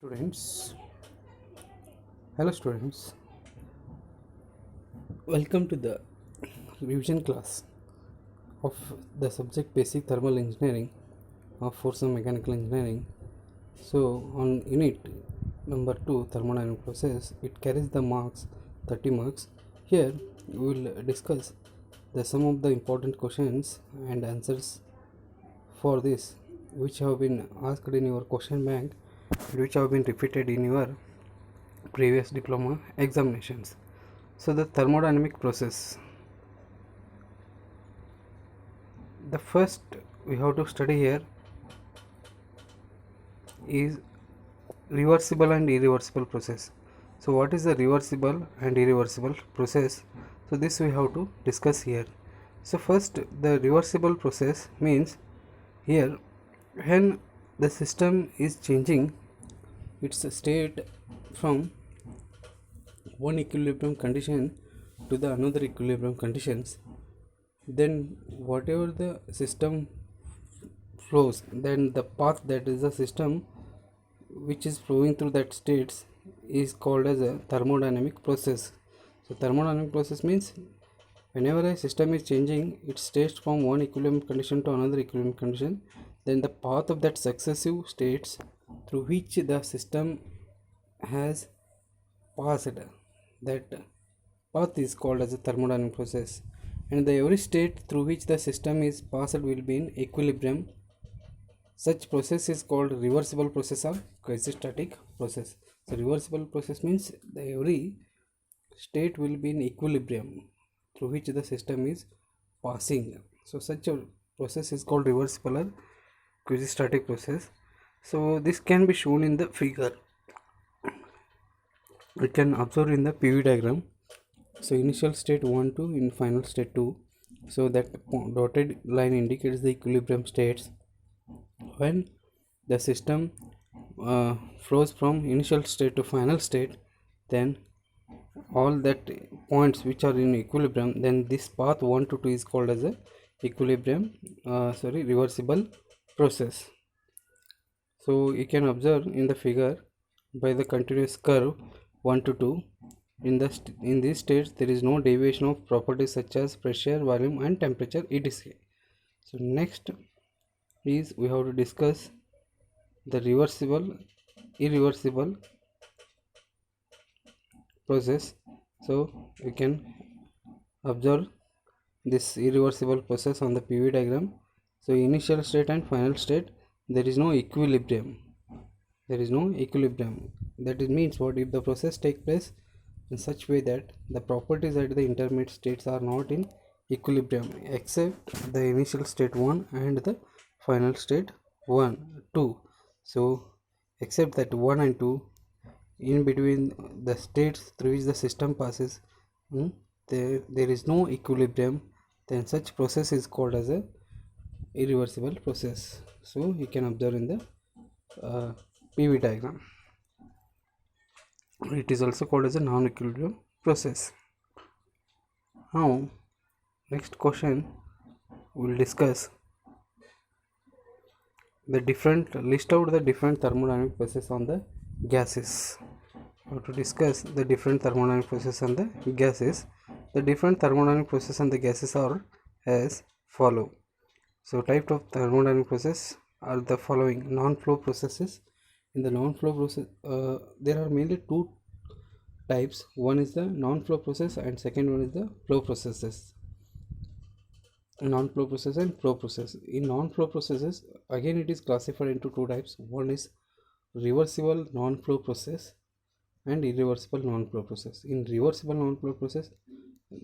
Students, hello students, welcome to the revision class of the subject Basic Thermal Engineering of Force and Mechanical Engineering. So, on unit number 2, Thermodynamic Process, it carries the marks 30 marks. Here, we will discuss the some of the important questions and answers for this, which have been asked in your question bank, which have been repeated in your previous diploma examinations. So the thermodynamic process, the first we have to study here is reversible and irreversible process. So what is the reversible and irreversible process? So this we have to discuss here. So first, the reversible process means here when the system is changing its state from one equilibrium condition to the another equilibrium conditions, then whatever the system flows, then the path that is the system which is flowing through that states is called as a thermodynamic process. So thermodynamic process means whenever a system is changing its states from one equilibrium condition to another equilibrium condition, then the path of that successive states through which the system has passed, that path is called as a thermodynamic process, and the every state through which the system is passed will be in equilibrium. Such process is called reversible process or quasi-static process. So reversible process means the every state will be in equilibrium through which the system is passing. So such a process is called reversible or quasi-static process. So this can be shown in the figure. We can observe in the PV diagram. So initial state 1 to in final state 2. So that dotted line indicates the equilibrium states. When the system flows from initial state to final state, then all that points which are in equilibrium, then this path 1 to 2 is called as a equilibrium reversible process. So you can observe in the figure by the continuous curve 1 to 2, in these states there is no deviation of properties such as pressure, volume and temperature etc. So next is we have to discuss the reversible irreversible process. So we can observe this irreversible process on the PV diagram. So initial state and final state, there is no equilibrium. That it means what if the process take place in such way that the properties at the intermediate states are not in equilibrium except the initial state 1 and the final state 2. So except that 1 and 2, in between the states through which the system passes, there is no equilibrium, then such process is called as a irreversible process. So you can observe in the PV diagram. It is also called as a non-equilibrium process. Now next question we will discuss the different list out the different thermodynamic processes on the gases. How to discuss the different thermodynamic processes on the gases. The different thermodynamic processes on the gases are as follow. So type of thermodynamic process are the following: non-flow processes. In the non-flow process, there are mainly two types. One is the non-flow process and second one is the flow processes. Non-flow process and flow process. In non-flow processes, again it is classified into two types. One is reversible non-flow process and irreversible non-flow process. In reversible non-flow process,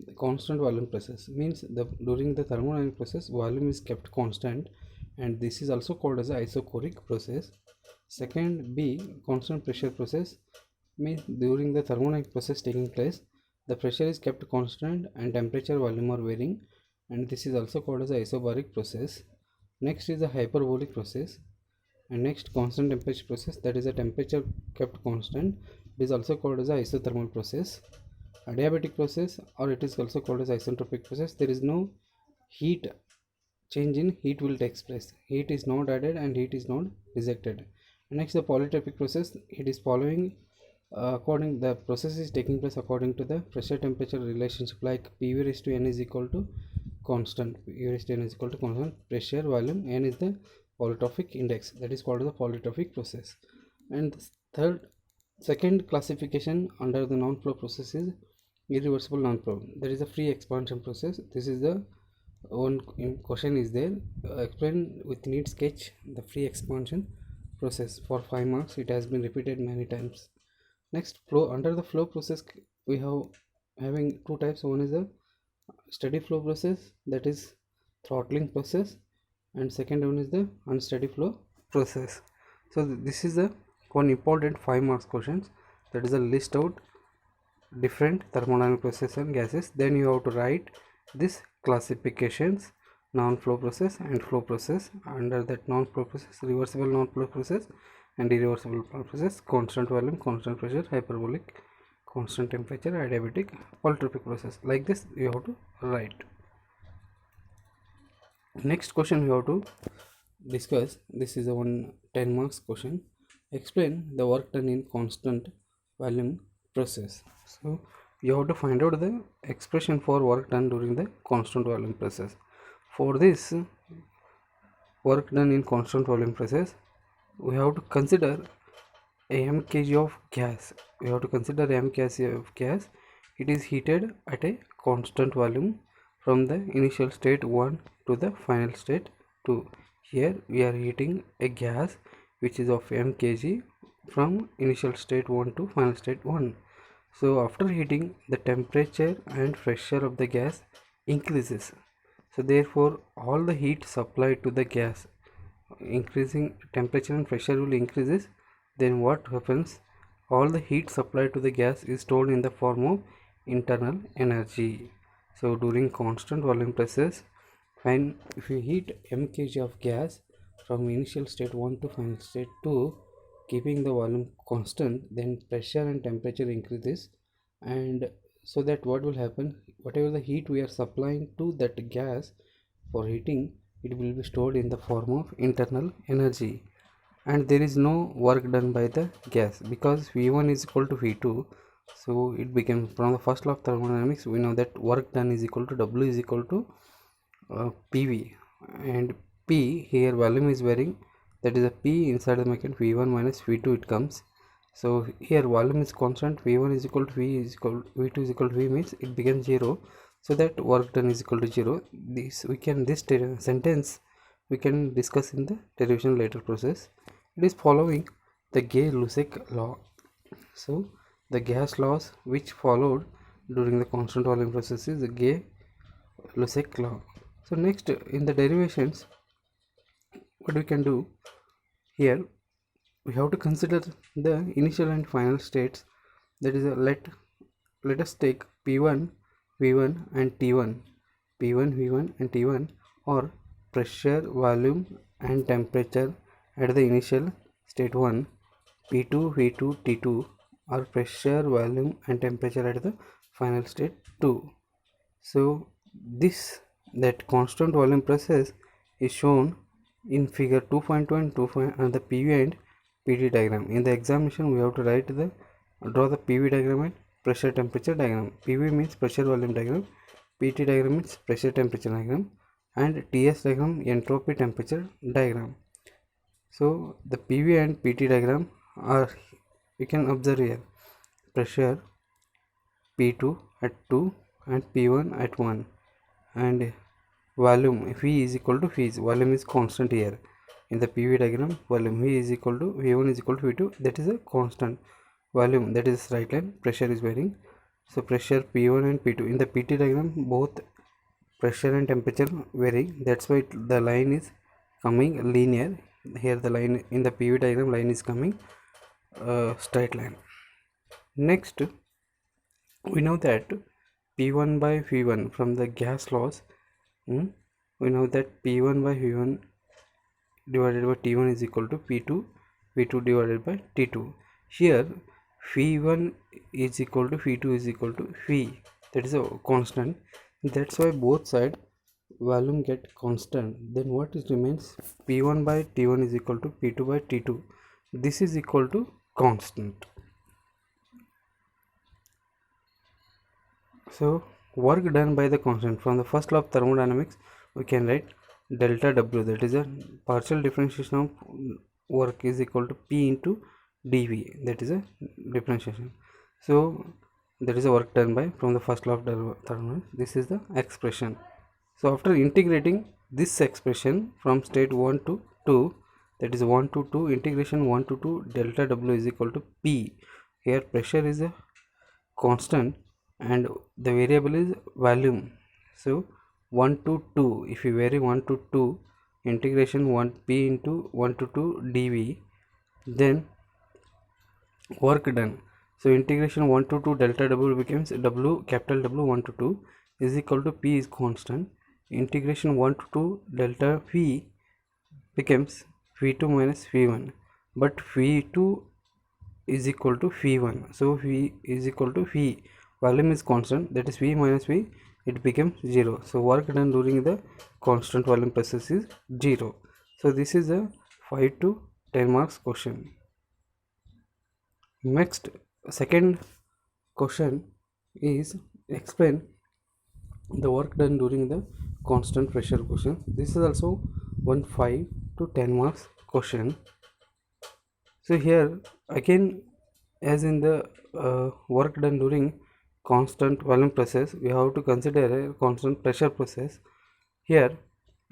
the constant volume process means during the thermodynamic process volume is kept constant, and this is also called as isochoric process. Second, B, constant pressure process means during the thermodynamic process taking place, the pressure is kept constant and temperature, volume are varying, and this is also called as isobaric process. Next is the hyperbolic process, and next constant temperature process, that is a temperature kept constant. It is also called as isothermal process. Adiabatic process, or it is also called as isentropic process. There is no heat change in heat will take place. Heat is not added and heat is not rejected. Next, the polytropic process, it is following according, the process is taking place according to the pressure temperature relationship, like PV raised to N is equal to constant, PV raised to N is equal to constant, pressure, volume, N is the polytropic index, that is called the polytropic process. And second classification under the non-flow process is irreversible non-flow. There is a free expansion process. This is the one question is there. Explain with neat sketch the free expansion process for 5 marks. It has been repeated many times. Next, flow. Under the flow process, we have having two types. One is the steady flow process, that is throttling process, and second one is the unsteady flow process. So this is the one important 5 marks questions, that is a list out different thermodynamic processes and gases. Then you have to write this classifications, non-flow process and flow process. Under that non-flow process, reversible non-flow process and irreversible flow process, constant volume, constant pressure, hyperbolic, constant temperature, adiabatic, polytropic process. Like this you have to write. Next question we have to discuss, this is a 10 marks question. Explain the work done in constant volume process. So you have to find out the expression for work done during the constant volume process. For this work done in constant volume process, we have to consider a m kg of gas. We have to consider m kg of gas. It is heated at a constant volume from the initial state 1 to the final state 2. Here we are heating a gas which is of m kg from initial state 1 to final state 1. So after heating, the temperature and pressure of the gas increases. So therefore all the heat supplied to the gas, increasing temperature and pressure will increases. Then what happens? All the heat supplied to the gas is stored in the form of internal energy. So during constant volume process, when if you heat m kg of gas from initial state 1 to final state 2, keeping the volume constant, then pressure and temperature increases, and so that what will happen, whatever the heat we are supplying to that gas for heating, it will be stored in the form of internal energy, and there is no work done by the gas because V1 is equal to V2. So it became, from the first law of thermodynamics we know that work done is equal to W is equal to PV, and P here volume is varying, that is a P inside the bracket V1 minus V2 it comes. So here volume is constant, V1 is equal to V is equal V2 is equal to V, means it becomes 0, so that work done is equal to 0. This we can, this sentence we can discuss in the derivation later process. It is following the Gay-Lussac law. So the gas laws which followed during the constant volume process is the Gay-Lussac law. So next, in the derivations, what we can do here, we have to consider the initial and final states, that is a let us take P1 V1 and T1, P1 V1 and T1, or pressure, volume and temperature at the initial state 1, P2 V2 T2, or pressure, volume and temperature at the final state 2. So this, that constant volume process is shown in figure 2.2 and 2.2 and the PV and PT diagram. In the examination we have to draw the PV diagram and pressure temperature diagram. PV means pressure volume diagram, PT diagram means pressure temperature diagram, and TS diagram entropy temperature diagram. So the PV and PT diagram are, you can observe here, pressure P2 at 2 and P1 at 1, and volume V is equal to V, volume is constant here. In the PV diagram, volume V is equal to V1 is equal to V2, that is a constant. Volume, that is right line, pressure is varying. So pressure P1 and P2. In the PT diagram, both pressure and temperature varying, that's why the line is coming linear. Here the line in the PV diagram, line is coming straight line. Next, we know that P1 by V1 from the gas laws, we know that P1 by V1 divided by T1 is equal to P2 V2 divided by T2. Here V1 is equal to V2 is equal to V, that is a constant. That's why both side volume get constant. Then what is remains, P1 by T1 is equal to P2 by T2. this is equal to constant. So work done by the constant, from the first law of thermodynamics we can write delta W, that is a partial differentiation of work, is equal to P into dV, that is a differentiation. So that is a work done by, from the first law of thermodynamics. This is the expression. So after integrating this expression from state 1 to 2, that is 1 to 2, integration 1 to 2, delta W is equal to P. Here pressure is a constant and the variable is volume. So 1 to 2, if you vary 1 to 2, integration 1 P into 1 to 2 dV, then work done. So integration 1 to 2 delta W becomes W, capital W 1 to 2 is equal to P is constant. Integration 1 to 2 delta V becomes V2 minus V1, but V2 is equal to V1. So V is equal to V, volume is constant, that is V minus V, it becomes 0. So work done during the constant volume process is 0. So this is a 5 to 10 marks question. Next, second question is explain the work done during the constant pressure question. This is also one 5 to 10 marks question. So here again, as in the work done during constant volume process, we have to consider a constant pressure process. Here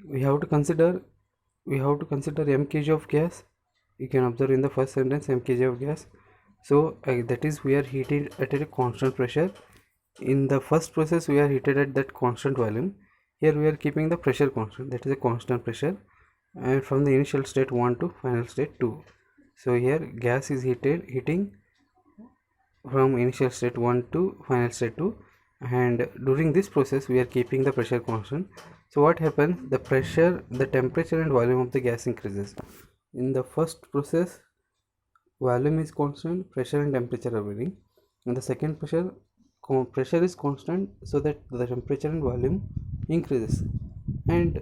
we have to consider m kg of gas. You can observe in the first sentence m kg of gas. So that is, we are heated at a constant pressure. In the first process we are heated at that constant volume. Here we are keeping the pressure constant, that is a constant pressure, and from the initial state 1 to final state 2. So here gas is heating from initial state 1 to final state 2, and during this process we are keeping the pressure constant. So what happens, the pressure, the temperature and volume of the gas increases. In the first process volume is constant, pressure and temperature are varying. In the second pressure is constant, so that the temperature and volume increases. And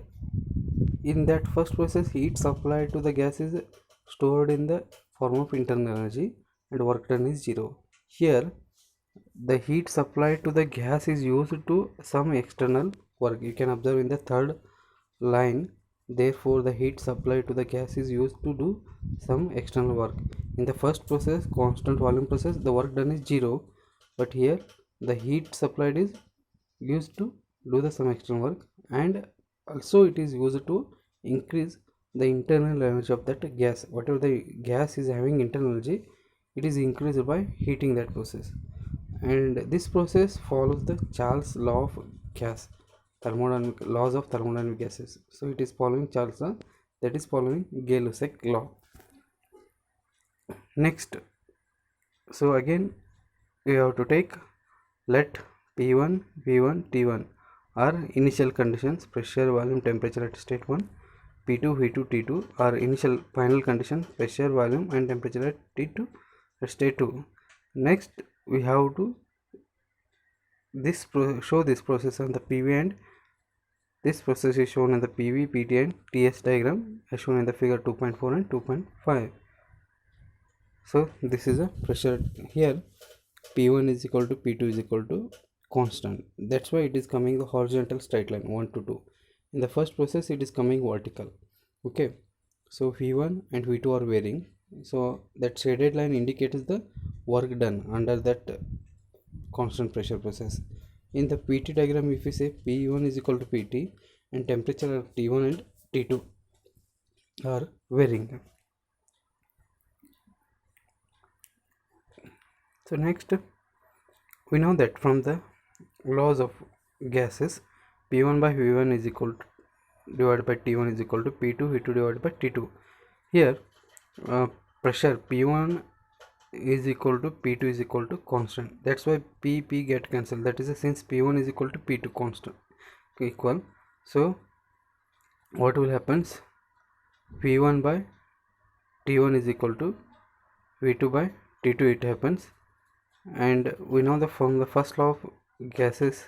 in that first process, heat supplied to the gas is stored in the form of internal energy and work done is 0. Here the heat supplied to the gas is used to some external work. You can observe in the third line, therefore the heat supplied to the gas is used to do some external work. In the first process, constant volume process, the work done is 0, but here the heat supplied is used to do the some external work, and also it is used to increase the internal energy of that gas. Whatever the gas is having internal energy, it is increased by heating that process. And this process follows the Charles law of gas, thermodynamic laws of thermodynamic gases. So it is following Charles law, that is following Gay-Lussac law. Next, so again we have to take, let P1, V1, T1 are initial conditions, pressure, volume, temperature at state 1. P2, V2, T2 are initial final conditions, pressure, volume and temperature at T2 at state 2. Next we have to show this process on the PV, and this process is shown in the PV, PT and TS diagram as shown in the figure 2.4 and 2.5. So this is a pressure. Here P1 is equal to P2 is equal to constant. That's why it is coming the horizontal straight line 1 to 2. In the first process it is coming vertical. Okay, so V1 and V2 are varying. So that shaded line indicates the work done under that constant pressure process. In the PT diagram, if we say P1 is equal to PT and temperature of T1 and T2 are varying. So next we know that from the laws of gases, P1 by V1 is equal to divided by T1 is equal to P2 V2 divided by T2. Here pressure P1 is equal to P2 is equal to constant. That's why P get cancelled. That is, since P1 is equal to P2 constant equal. So what will happens, V1 by T1 is equal to V2 by T2 it happens. And we know from the first law of gases,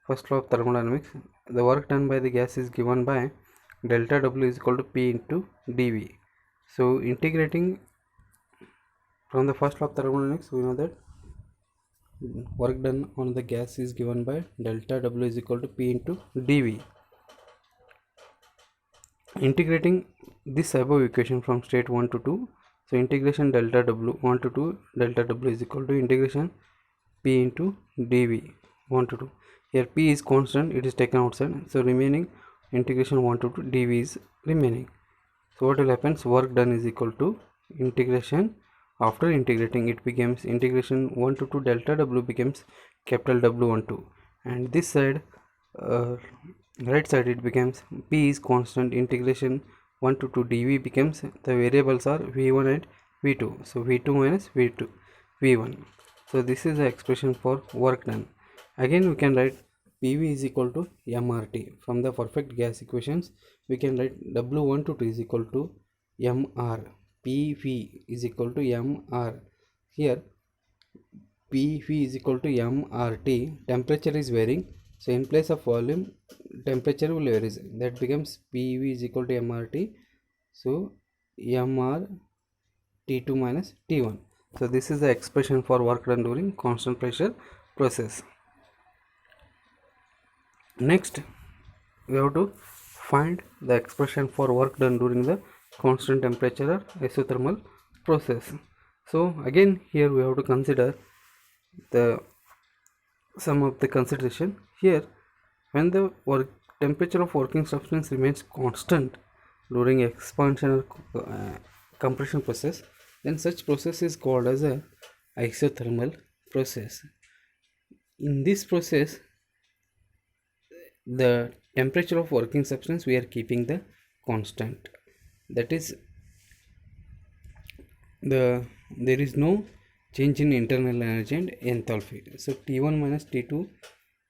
first law of thermodynamics, the work done by the gas is given by delta W is equal to P into dV. So integrating from the first law of thermodynamics, we know that work done on the gas is given by delta W is equal to P into dV. Integrating this above equation from state 1 to 2, so integration delta W 1 to 2 delta W is equal to integration P into dV 1 to 2. Here P is constant, it is taken outside, so remaining integration 1 to 2 dV is remaining. So what will happen? Work done is equal to integration. After integrating, it becomes integration 1 to 2 delta W becomes capital W12, and this side, right side, it becomes P is constant, integration 1 to 2 dV becomes, the variables are V1 and V2, so V2 minus V2 V1. So this is the expression for work done. Again we can write PV is equal to MRT. From the perfect gas equations, we can write W12 is equal to MR. PV is equal to MR. Here PV is equal to MRT. Temperature is varying, so in place of volume, temperature will vary. That becomes PV is equal to MRT. So MR T2 minus T1. So this is the expression for work done during constant pressure process. Next, we have to find the expression for work done during the constant temperature or isothermal process. So again here we have to consider some of the consideration. Here, when the temperature of working substance remains constant during expansion or compression process, then such process is called as a isothermal process. In this process, the temperature of working substance we are keeping the constant, that is there is no change in internal energy and enthalpy. So T1 minus T2,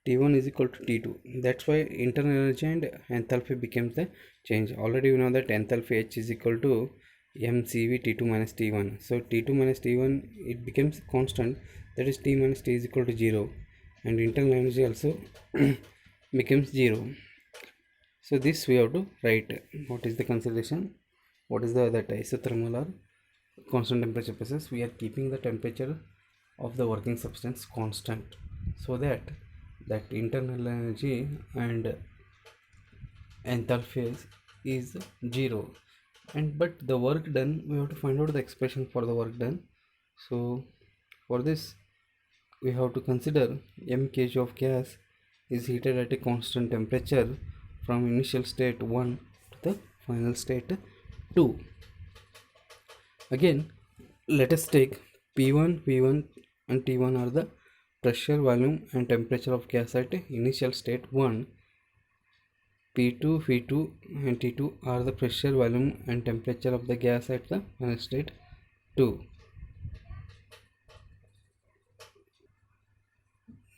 T1 is equal to T2. That's why internal energy and enthalpy becomes the change. Already we know that enthalpy H is equal to mCV T2 minus T1. So T2 minus T1, it becomes constant, that is T minus T is equal to 0, and internal energy also becomes 0. So this we have to write. What is the consideration? What is that isothermal or constant temperature process? We are keeping the temperature of the working substance constant, so that internal energy and enthalpy is 0. And but the work done, we have to find out the expression for the work done. So for this, we have to consider m kg of gas is heated at a constant temperature from initial state 1 to the final state 2. Again, let us take P1, V1 and T1 are the pressure, volume and temperature of gas at initial state 1. P2, V2 and T2 are the pressure, volume and temperature of the gas at the final state 2.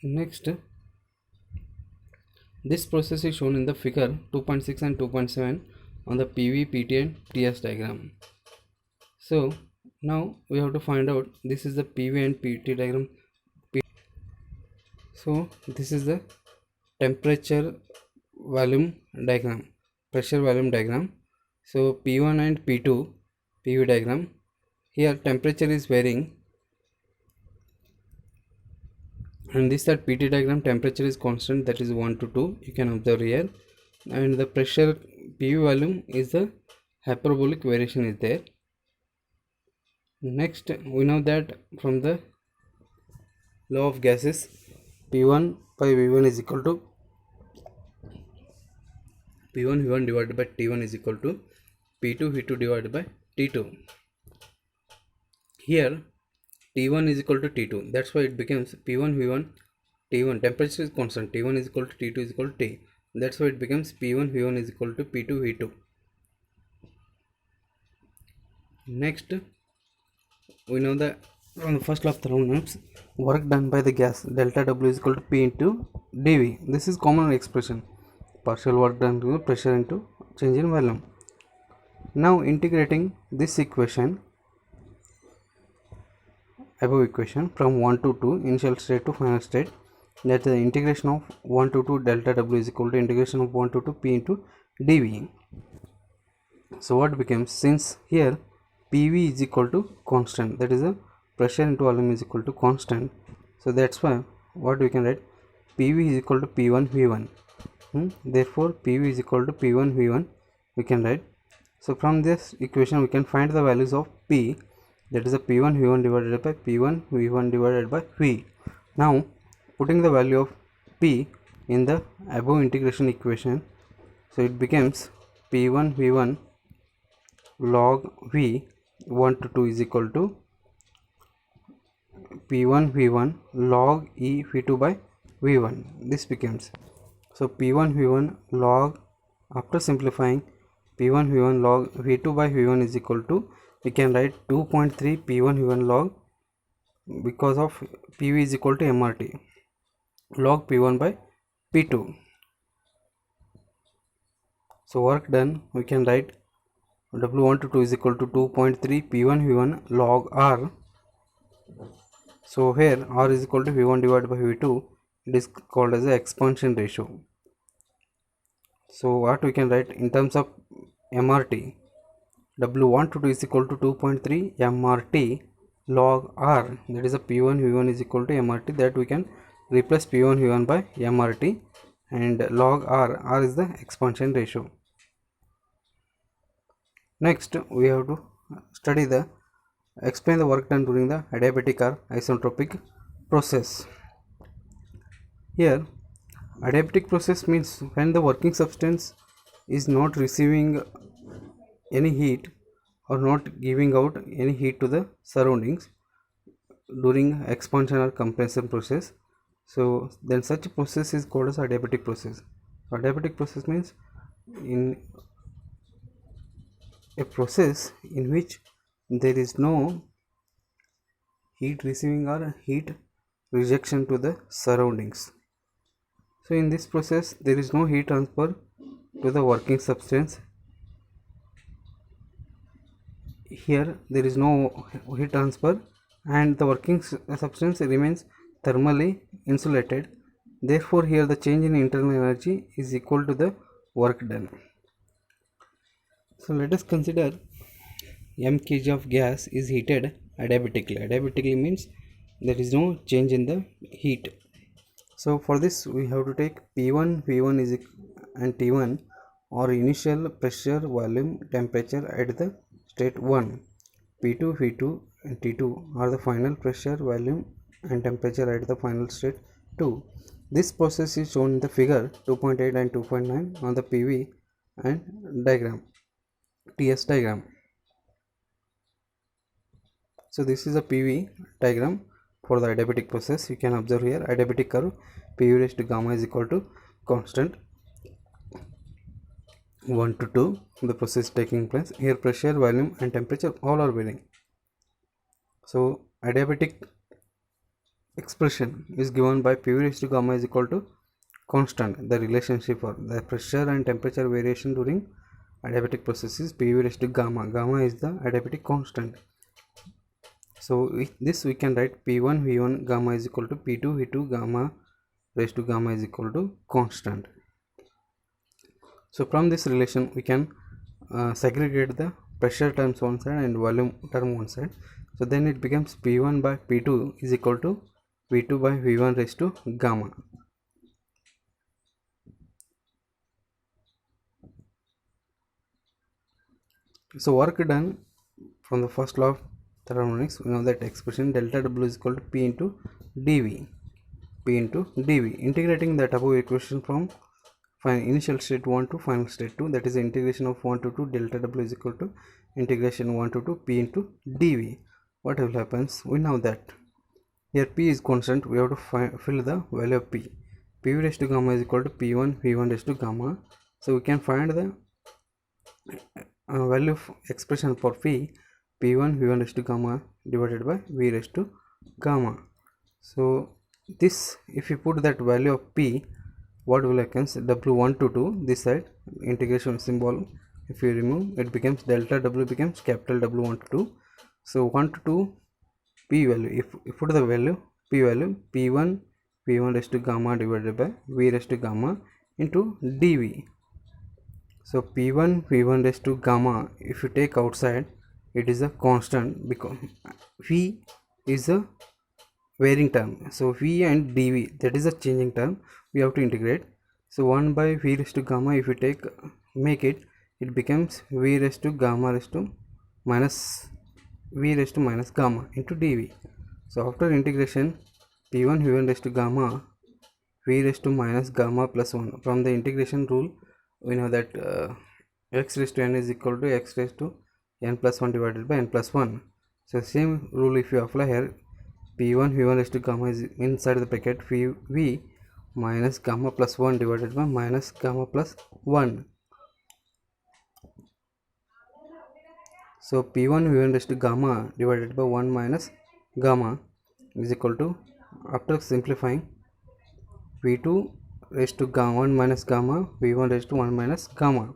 Next, this process is shown in the figure 2.6 and 2.7 on the PV, PT and TS diagram. So now we have to find out, this is the PV and PT diagram. So this is the temperature volume diagram, pressure volume diagram. So P1 and P2 PV diagram. Here temperature is varying, and this that PT diagram, temperature is constant, that is 1 to 2, you can observe here, and the pressure PV volume is the hyperbolic variation is there. Next, we know that from the law of gases, P1 by V1 is equal to P1 V1 divided by T1 is equal to P2 V2 divided by T2. Here T1 is equal to T2, that's why it becomes P1 V1 T1, temperature is constant, T1 is equal to T2 is equal to T, that's why it becomes P1 V1 is equal to P2 V2. Next, we know that from the first law of thermodynamics, work done by the gas delta W is equal to P into dV. This is common expression, partial work done to pressure into change in volume. Now integrating this equation, above equation, from 1 to 2 initial state to final state, that the integration of 1 to 2 delta W is equal to integration of 1 to 2 P into dV. So what becomes, since here PV is equal to constant, that is the pressure into volume is equal to constant. So that's why what we can write, PV is equal to P1 V1. Therefore PV is equal to P1 V1 we can write. So from this equation we can find the values of P, that is a P1 V1 divided by P1 V1 divided by V. Now putting the value of P in the above integration equation, so it becomes P1 V1 log V 1 to 2 is equal to P1 V1 log E V2 by V1. This becomes, so P1 V1 log, after simplifying, P1 V1 log V2 by V1 is equal to, we can write 2.3 P1 V1 log, because of PV is equal to MRT, log P1 by P2. So work done, we can write W1 to 2 is equal to 2.3 P1 V1 log R. So here R is equal to V1 divided by V2, it is called as the expansion ratio. So what we can write in terms of MRT, W1 to 2 is equal to 2.3 MRT log R, that is a P1 V1 is equal to MRT, that we can replace P1 V1 by MRT, and log R is the expansion ratio. Next we have to explain the work done during the adiabatic or isentropic process. Here adiabatic process means when the working substance is not receiving any heat or not giving out any heat to the surroundings during expansion or compression process. So then such a process is called as adiabatic process. Adiabatic process means in a process in which there is no heat receiving or heat rejection to the surroundings. So in this process there is no heat transfer to the working substance. Here there is no heat transfer and the working substance remains thermally insulated. Therefore here the change in internal energy is equal to the work done. So let us consider m kg of gas is heated adiabatically. Adiabatically means there is no change in the heat. So for this we have to take P1 V1 is and T1 or initial pressure, volume, temperature at the state 1. P2 V2 and T2 are the final pressure, volume and temperature at the final state 2. This process is shown in the figure 2.8 and 2.9 on the PV and diagram, TS diagram. So this is a PV diagram for the adiabatic process. You can observe here adiabatic curve, PV raised to gamma is equal to constant 1 to 2, the process taking place. Here pressure, volume and temperature all are varying. So adiabatic expression is given by PV raised to gamma is equal to constant. The relationship for the pressure and temperature variation during adiabatic process is PV raised to gamma. Gamma is the adiabatic constant. So with this we can write P1 V1 gamma is equal to P2 V2 gamma raised to gamma is equal to constant. So from this relation we can segregate the pressure terms one side and volume term one side. So then it becomes P1 by P2 is equal to V2 by V1 raised to gamma. So work done from the first law of thermodynamics, we know that expression delta W is equal to P into dV. P into dV. Integrating that above equation from initial state 1 to final state 2, that is the integration of 1 to 2 delta W is equal to integration 1 to 2 P into dV. What will happens? We know that here P is constant, we have to fill the value of P. PV raised to gamma is equal to P1 V1 raised to gamma. So we can find the value of expression for P, P1 V1 raised to gamma divided by V raised to gamma. So this, if you put that value of P, what will happen? W1 to 2, this side integration symbol if you remove, it becomes delta W becomes capital W1 to 2. So 1 to 2 P value, if you put the value P value, P1 V1 raised to gamma divided by V raised to gamma into dV. So P1 V1 raised to gamma, if you take outside, it is a constant because V is a varying term. So V and dV, that is a changing term, we have to integrate. So 1 by V raised to gamma, if we make it becomes V raised to gamma raised to minus V raised to minus gamma into dV. So after integration, P1 V1 raised to gamma V raised to minus gamma plus 1. From the integration rule, we know that x raised to n is equal to x raised to n plus 1 divided by n plus 1. So same rule if you apply here, P1 V1 raised to gamma is inside the bracket V minus gamma plus 1 divided by minus gamma plus 1. So P1 V1 raised to gamma divided by 1 minus gamma is equal to, after simplifying, V2 raised to gamma 1 minus gamma, V1 raised to 1 minus gamma.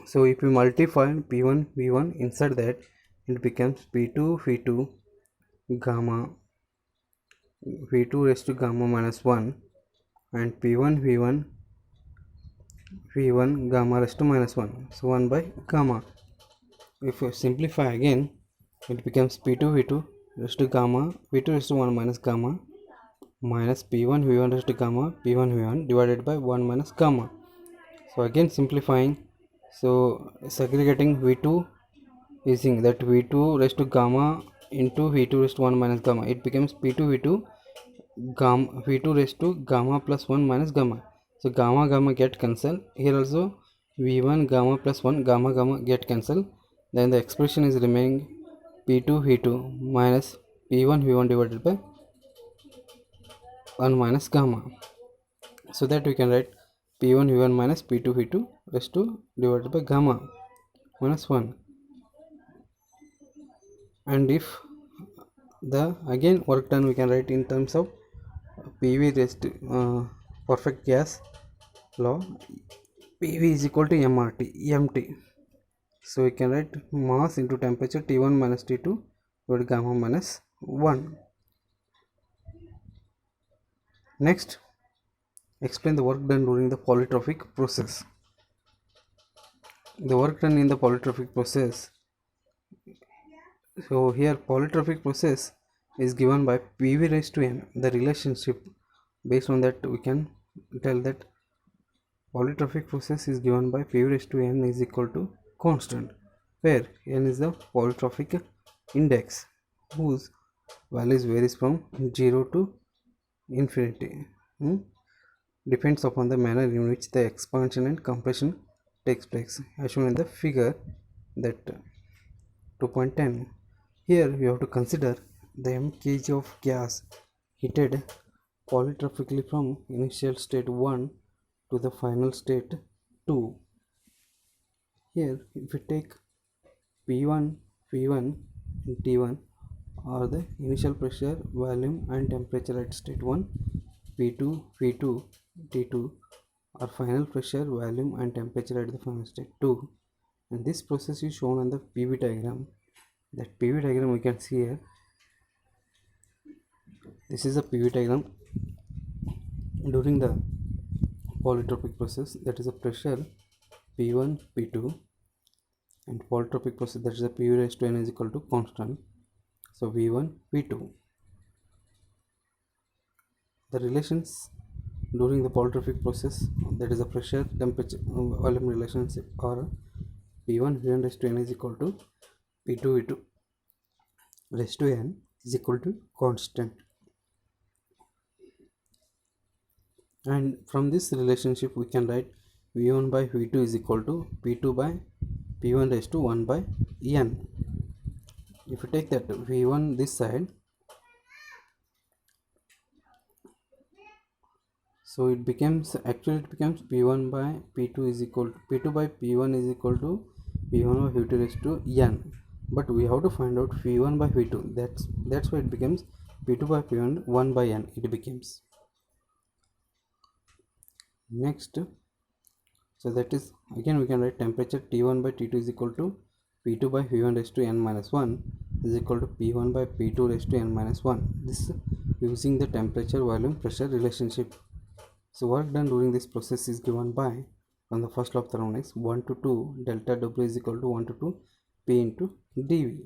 So if we multiply P1 V1 inside that, it becomes P2 V2 gamma V2 raised to gamma minus 1 and P1 V1 V1 gamma raised to minus 1. So 1 by gamma. If we simplify again, it becomes P2 V2 raised to gamma V2 raised to 1 minus gamma minus P1 V1 raised to gamma P1 V1 divided by 1 minus gamma. So again simplifying, so segregating V2 using that V2 raised to gamma into V2 raised to 1 minus gamma, it becomes P2 V2 gamma V2 raised to gamma plus 1 minus gamma. So gamma get cancelled. Here also V1 gamma plus 1 gamma get cancelled. Then the expression is remaining P2 V2 minus P1 V1 divided by 1 minus gamma. So that we can write P1 V1 minus P2 V2 raised to divided by gamma minus 1. And if the again work done, we can write in terms of PV raised to perfect gas law, PV is equal to MT. So we can write mass into temperature T1 minus T2 divided gamma minus 1. Next, explain the work done during the polytropic process. The work done in the polytropic process. So here polytropic process is given by PV raised to n. The relationship, based on that we can tell that polytropic process is given by PV raised to n is equal to constant, where n is the polytropic index whose values varies from 0 to infinity. Depends upon the manner in which the expansion and compression takes place, as shown in the figure that 2.10. Here we have to consider the mkg of gas heated polytropically from initial state 1 to the final state 2. Here if we take P1, P1 and T1 are the initial pressure, volume and temperature at state 1, P2, P2, T2 are final pressure, volume and temperature at the final state 2, and this process is shown on the PV diagram. That PV diagram we can see here. This is a PV diagram during the polytropic process, that is a pressure P1, P2, and polytropic process, that is a PV raised to n is equal to constant. So V1, V2. The relations during the polytropic process, that is a pressure, temperature, volume relationship, are P1 V1 raised to n is equal to P2 V2 raised to n is equal to constant. And from this relationship we can write V1 by V2 is equal to P2 by P1 raised to 1 by n. If you take that V1 this side, so it becomes P1 by P2 is equal to P2 by P1 is equal to P1 by V2 raised to n. But we have to find out V1 by V2. That's why it becomes P2 by P1 1 by n. It becomes. Next, so that is again we can write temperature T1 by T2 is equal to P2 by V1 raised to n minus 1 is equal to P1 by P2 raised to n minus 1. This using the temperature volume pressure relationship. So work done during this process is given by, from the first law of thermodynamics, 1 to 2 delta W is equal to 1 to 2 P into dV.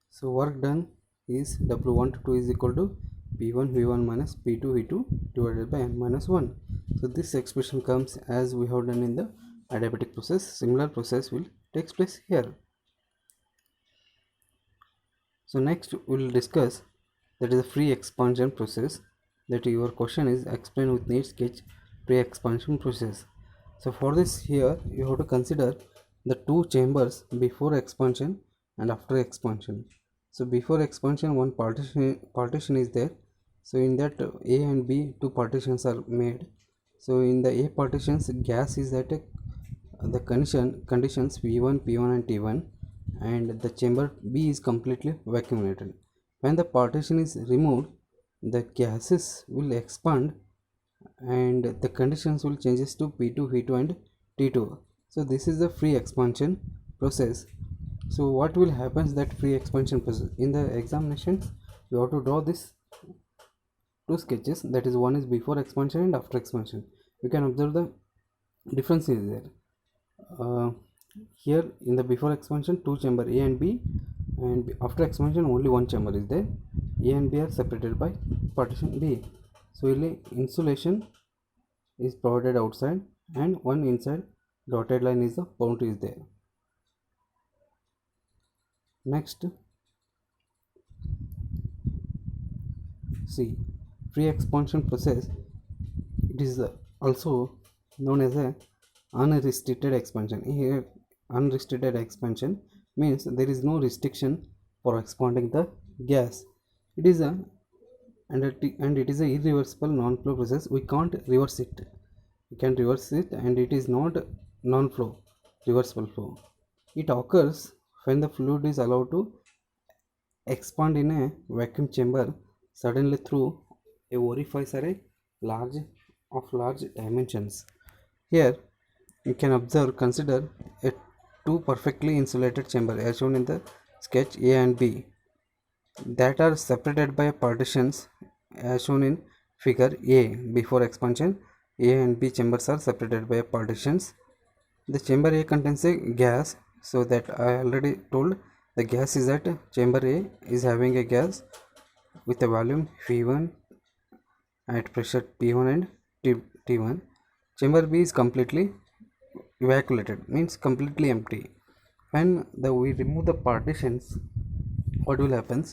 So work done is W1 to 2 is equal to P1 V1 minus P2 V2 divided by n minus 1. So this expression comes as we have done in the adiabatic process. Similar process will take place here. So next we will discuss that is a free expansion process. That your question is explain with neat sketch free expansion process. So for this here you have to consider the two chambers before expansion and after expansion. So before expansion one partition is there. So in that A and B two partitions are made. So in the A partitions gas is at the conditions V1, P1 and T1, and the chamber B is completely vacuumated. When the partition is removed, the gases will expand and the conditions will changes to P2, V2 and T2. So this is the free expansion process. So what will happen is that free expansion process in the examinations you have to draw this two sketches, that is one is before expansion and after expansion. You can observe the difference is there. Here in the before expansion two chamber A and B, and after expansion only one chamber is there. A and B are separated by partition B. So really insulation is provided outside and one inside dotted line is the boundary is there. Next, see free expansion process, it is also known as a unrestricted expansion. Here unrestricted expansion means there is no restriction for expanding the gas. It is a and it is a irreversible non-flow process. We can't reverse it. We can reverse it and it is not non-flow, reversible flow. It occurs when the fluid is allowed to expand in a vacuum chamber suddenly through a orifice or a large dimensions. Here you can consider a two perfectly insulated chamber as shown in the sketch A and B that are separated by partitions as shown in figure A. Before expansion, A and B chambers are separated by partitions. The chamber A contains a gas, so that I already told the gas is at chamber A is having a gas with a volume V1 at pressure P1 and T1. Chamber B is completely evacuated, means completely empty. When we remove the partitions, what will happen?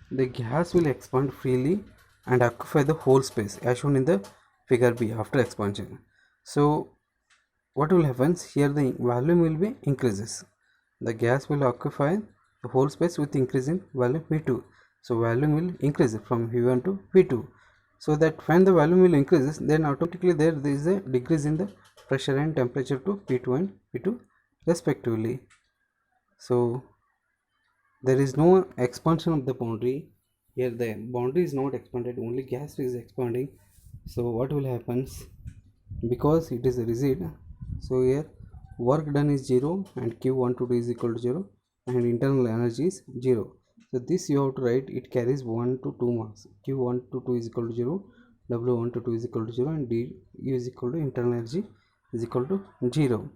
The gas will expand freely and occupy the whole space as shown in the figure B after expansion. So what will happen here, the volume will be increases. The gas will occupy the whole space with increase in volume V2. So volume will increase from V1 to V2. So that when the volume will increases, then automatically there is a decrease in the pressure and temperature to P2 and P2 respectively. So there is no expansion of the boundary. Here the boundary is not expanded, only gas is expanding. So what will happen, because it is rigid, so here work done is 0 and Q1 to 2 is equal to 0 and internal energy is 0. So this you have to write, it carries 1 to 2 marks. Q1 to 2 is equal to 0, W1 to 2 is equal to 0 and D is equal to internal energy is equal to 0.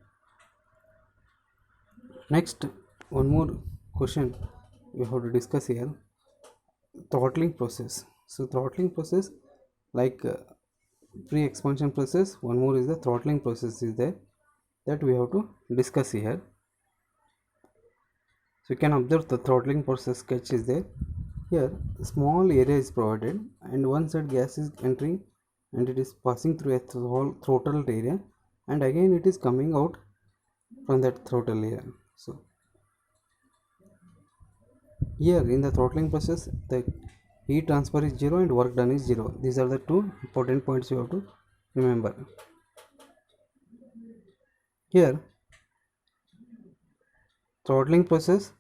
Next, one more question we have to discuss here, throttling process. So throttling process, like pre-expansion process, one more is the throttling process is there that we have to discuss here. So you can observe the throttling process sketch is there. Here small area is provided and one side gas is entering and it is passing through a throttled area and again it is coming out from that throttle area. So here in the throttling process the heat transfer is 0 and work done is 0. These are the two important points you have to remember. Here throttling process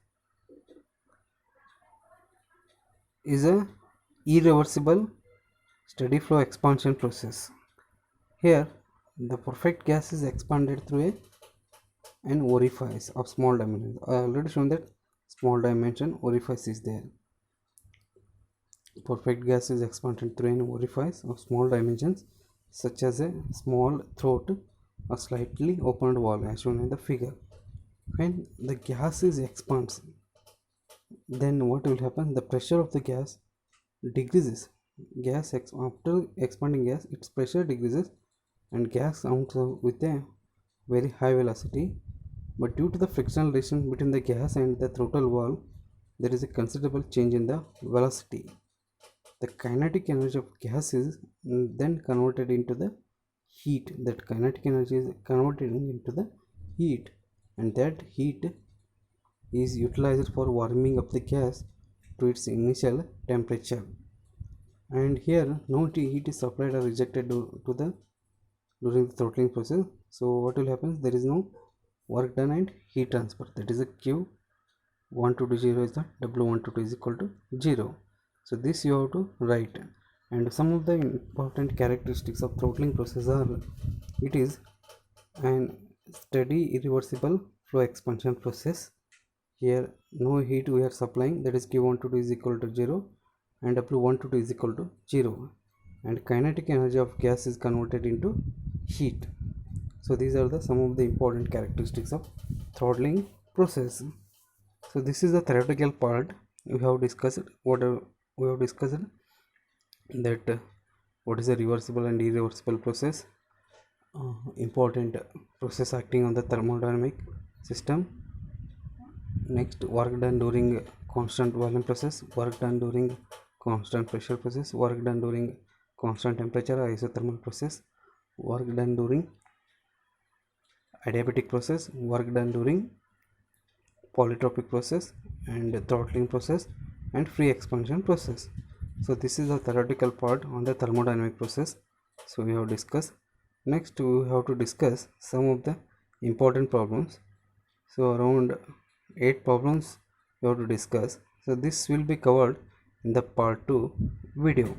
is a irreversible steady flow expansion process. Here the perfect gas is expanded through an orifice of small dimensions. I already shown that small dimension orifice is there. Perfect gas is expanded through an orifice of small dimensions such as a small throat or slightly opened valve as shown in the figure. when the gas is expands, then what will happen? The pressure of the gas decreases. After expanding gas, its pressure decreases and gas comes out with a very high velocity. But due to the frictional relation between the gas and the throttle valve, there is a considerable change in the velocity. The kinetic energy of gas is then converted into the heat. That kinetic energy is converted into the heat, and that heat is utilized for warming up the gas to its initial temperature. And here no heat is supplied or rejected to the during the throttling process. So what will happen? There is no work done and heat transfer. That is a Q122 is the W122 is equal to 0. So this you have to write. And some of the important characteristics of throttling process are: it is an steady irreversible flow expansion process. Here no heat we are supplying, that is Q122 is equal to 0 and W122 is equal to 0, and kinetic energy of gas is converted into heat. So these are the some of the important characteristics of throttling process. So this is the theoretical part. We have discussed that what is a reversible and irreversible process, important process acting on the thermodynamic system. Next, work done during constant volume process, work done during constant pressure process, work done during constant temperature isothermal process, work done during adiabatic process, work done during polytropic process, and throttling process, and free expansion process. So this is the theoretical part on the thermodynamic process. So we have discussed. Next we have to discuss some of the important problems. So around 8 problems we have to discuss. So this will be covered in the part 2 video.